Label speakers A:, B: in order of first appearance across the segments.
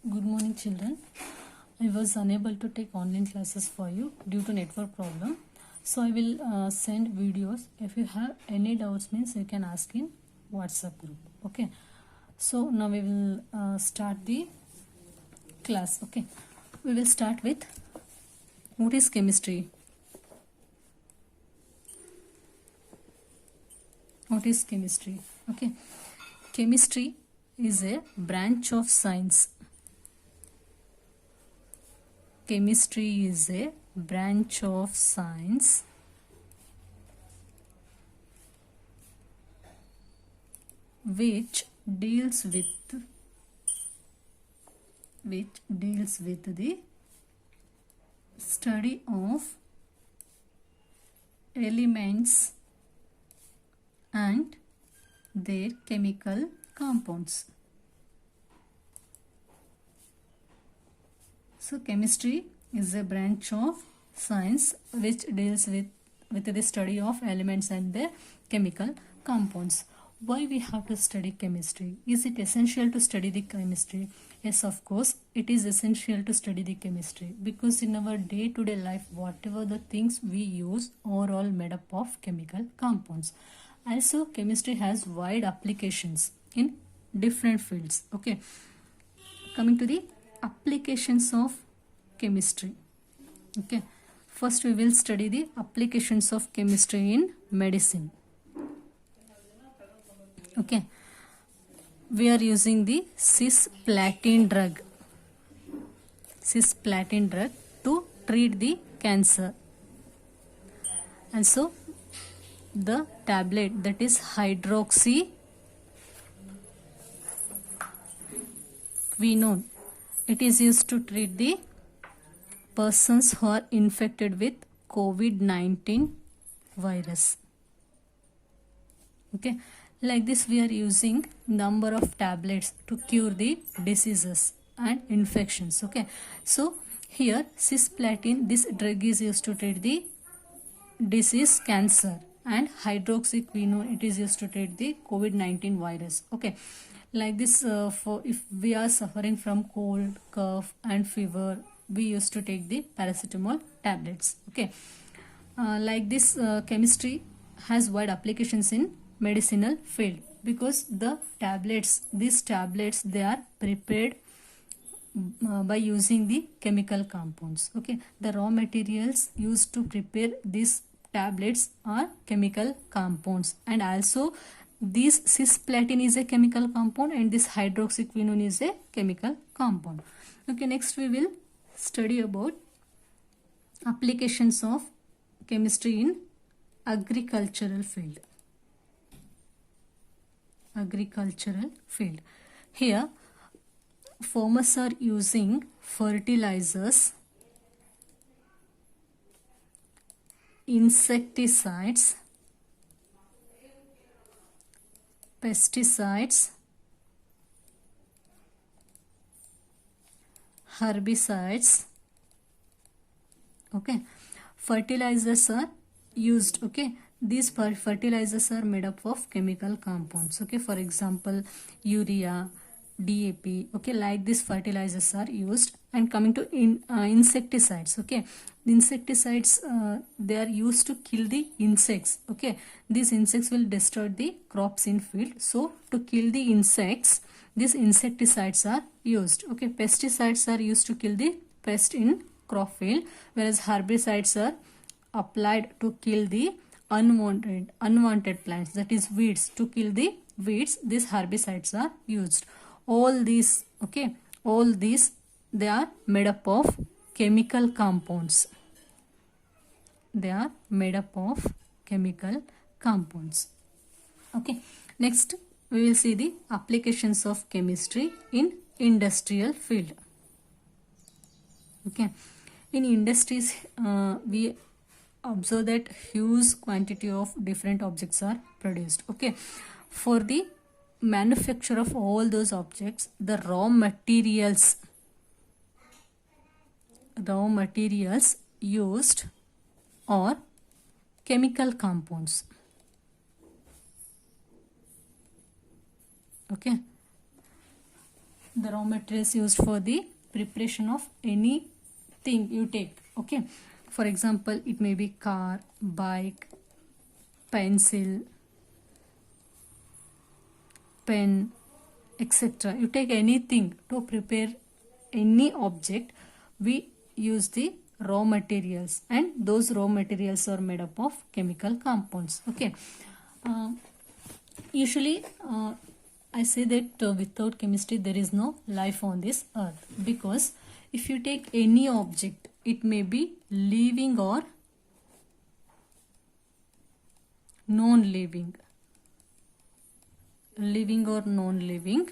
A: Good morning, children. I was unable to take online classes for you due to network problem. So I will send videos. If you have any doubts, means you can ask in WhatsApp group. Okay. So now we will start the class. Okay. We will start with what is chemistry. What is chemistry? Okay. Chemistry is a branch of science. Chemistry is a branch of science which deals with the study of elements and their chemical compounds. So chemistry is a branch of science which deals with the study of elements and their chemical compounds. Why we have to study chemistry? Is it essential to study the chemistry? Yes, of course, it is essential to study the chemistry because in our day-to-day life, whatever the things we use are all made up of chemical compounds. Also, chemistry has wide applications in different fields. Okay, coming to the applications of chemistry. Okay, first we will study the applications of chemistry in medicine. Okay, we are using the cisplatin drug to treat the cancer, and so the tablet, that is hydroxyquinone, it is used to treat the persons who are infected with COVID-19 virus. Okay, like this we are using number of tablets to cure the diseases and infections. Okay, so here cisplatin, this drug is used to treat the disease cancer, and hydroxyquinone, it is used to treat the COVID-19 virus. Okay, like this for if we are suffering from cold, cough and fever, we used to take the paracetamol tablets. Okay, like this chemistry has wide applications in medicinal field because these tablets they are prepared by using the chemical compounds. Okay, the raw materials used to prepare these tablets are chemical compounds, and also this cisplatin is a chemical compound and this hydroxyquinone is a chemical compound. Okay, next we will study about applications of chemistry in agricultural field. Here farmers are using fertilizers, insecticides, pesticides, herbicides. Okay, fertilizers are used. Okay, these fertilizers are made up of chemical compounds. Okay, for example, urea, DAP. Okay, like these fertilizers are used. And coming to insecticides. Okay, the insecticides they are used to kill the insects. Okay, these insects will destroy the crops in field, so to kill the insects these insecticides are used. Okay, pesticides are used to kill the pest in crop field, whereas herbicides are applied to kill the unwanted plants, that is weeds. To kill the weeds, these herbicides are used. All these, okay, all these they are made up of chemical compounds. Okay, next we will see the applications of chemistry in industrial field. Okay, in industries we observe that huge quantity of different objects are produced. Okay, for the manufacture of all those objects, the raw materials used are chemical compounds. Okay, the raw materials used for the preparation of anything you take. Okay, for example, it may be car, bike, pencil, pen, etc. You take anything to prepare any object, we use the raw materials, and those raw materials are made up of chemical compounds. Okay, usually I say that without chemistry there is no life on this earth, because if you take any object, it may be living or non-living, living or non-living,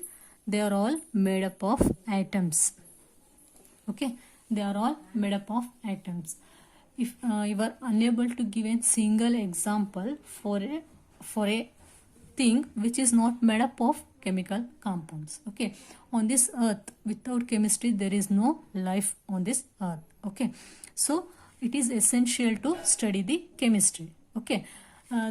A: they are all made up of atoms. Okay, they are all made up of atoms. If you are unable to give a single example for a thing which is not made up of chemical compounds. Okay, on this earth without chemistry there is no life on this earth. Okay, so it is essential to study the chemistry. Okay,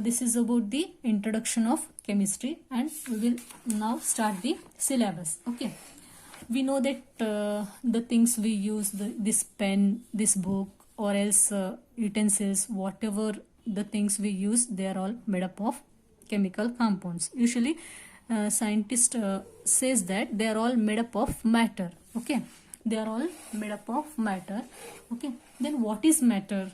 A: this is about the introduction of chemistry, and we will now start the syllabus. Okay, we know that the things we use, this pen, this book, or else utensils, whatever the things we use, they are all made up of chemical compounds. Usually scientist says that they are all made up of matter. Okay, they are all made up of matter. Okay, then what is matter?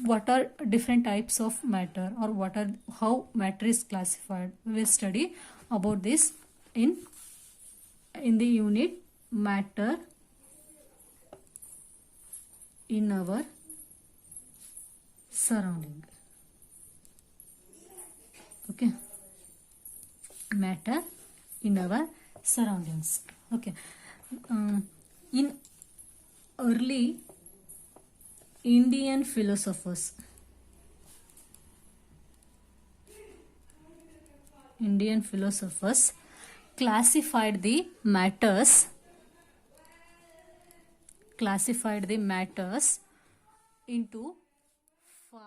A: What are different types of matter, or how matter is classified? We will study about this in the unit matter in our surrounding. Okay, matter in our surroundings. Okay, in early Indian philosophers classified the matters into 5